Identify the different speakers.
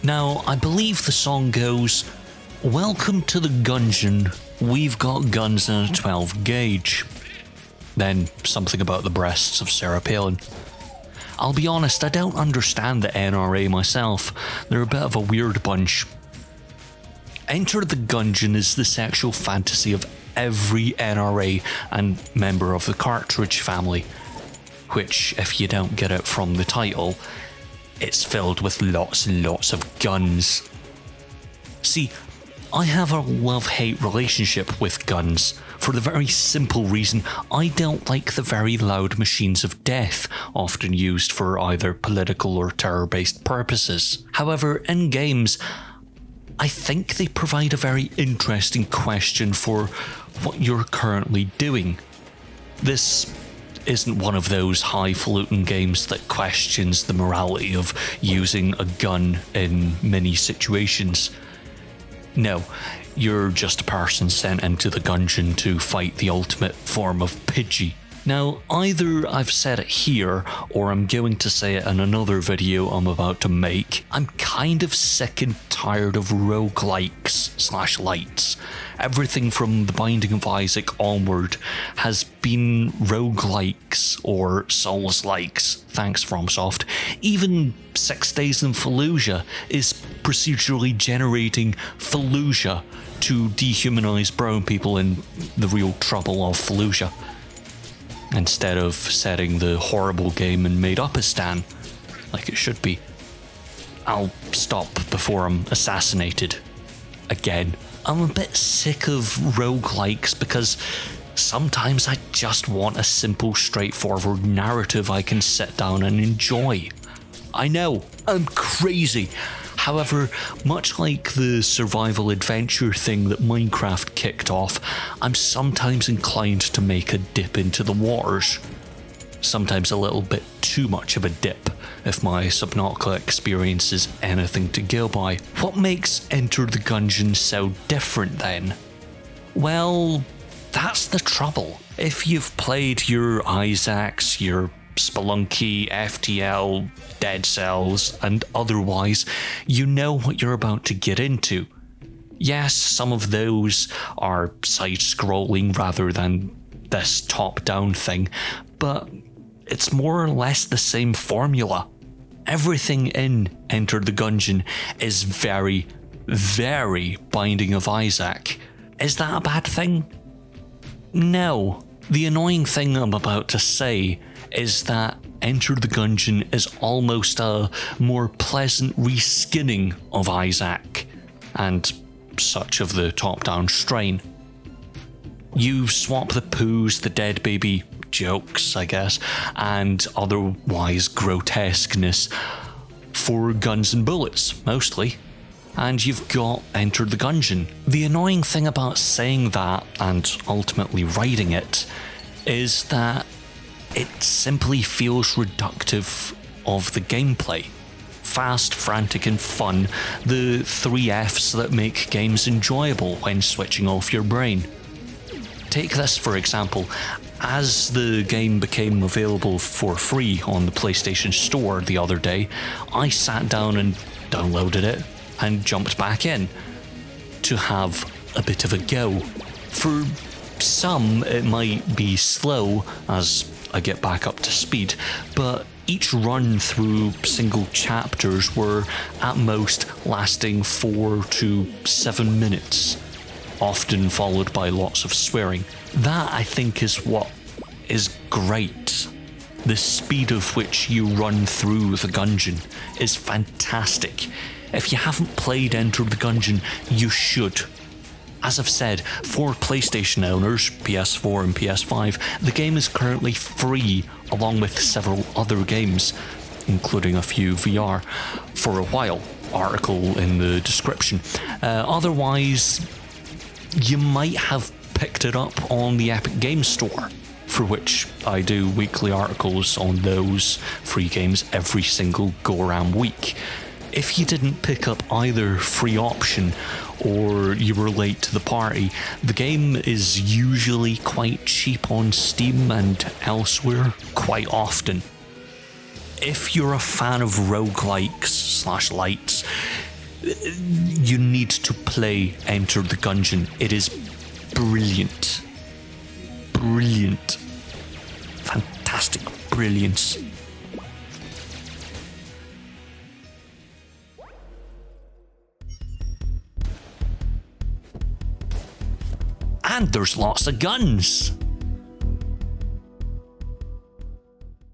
Speaker 1: Now, I believe the song goes, "Welcome to the Gungeon, we've got guns and a 12 gauge. Then something about the breasts of Sarah Palin. I'll be honest, I don't understand the NRA myself. They're a bit of a weird bunch. Enter the Gungeon is the sexual fantasy of every NRA and member of the Cartridge family, which, if you don't get it from the title, it's filled with lots and lots of guns. See, I have a love-hate relationship with guns, for the very simple reason I don't like the very loud machines of death, often used for either political or terror-based purposes. However, in games, I think they provide a very interesting question for what you're currently doing. This isn't one of those highfalutin games that questions the morality of using a gun in many situations. No, you're just a person sent into the Gungeon to fight the ultimate form of Pidgey. Now, either I've said it here, or I'm going to say it in another video I'm about to make, I'm kind of sick and tired of roguelikes/lights. Everything from The Binding of Isaac onward has been roguelikes or Souls-likes, thanks FromSoft. Even 6 Days in Fallujah is procedurally generating Fallujah to dehumanize brown people in the real trouble of Fallujah, instead of setting the horrible game in Made-Upistan, like it should be. I'll stop before I'm assassinated. Again, I'm a bit sick of roguelikes because sometimes I just want a simple, straightforward narrative I can sit down and enjoy. I know, I'm crazy. However, much like the survival adventure thing that Minecraft kicked off, I'm sometimes inclined to make a dip into the waters. Sometimes a little bit too much of a dip, if my Subnautica experience is anything to go by. What makes Enter the Gungeon so different then? Well, that's the trouble. If you've played your Isaacs, your Spelunky, FTL, Dead Cells, and otherwise, you know what you're about to get into. Yes, some of those are side-scrolling rather than this top-down thing, but it's more or less the same formula. Everything in Enter the Gungeon is very, very Binding of Isaac. Is that a bad thing? No. The annoying thing I'm about to say is that Enter the Gungeon is almost a more pleasant reskinning of Isaac, and such of the top-down strain. You swap the poos, the dead baby jokes, I guess, and otherwise grotesqueness for guns and bullets, mostly, and you've got Enter the Gungeon. The annoying thing about saying that, and ultimately writing it, is that it simply feels reductive of the gameplay. Fast, frantic and fun, the 3 Fs that make games enjoyable when switching off your brain. Take this for example. As the game became available for free on the PlayStation Store the other day, I sat down and downloaded it and jumped back in to have a bit of a go. For some, it might be slow as I get back up to speed, but each run through single chapters were at most lasting 4 to 7 minutes, often followed by lots of swearing. That, I think, is what is great. The speed of which you run through the Gungeon is fantastic. If you haven't played Enter the Gungeon, you should. As I've said, for PlayStation owners, PS4 and PS5, the game is currently free, along with several other games, including a few VR, for a while. Article in the description. Otherwise, you might have picked it up on the Epic Games Store, for which I do weekly articles on those free games every single go-around week. If you didn't pick up either free option or you were late to the party, the game is usually quite cheap on Steam and elsewhere quite often. If you're a fan of roguelikes/lights, You need to play Enter the Gungeon. It is brilliant. Brilliant. Fantastic brilliance. And there's lots of guns.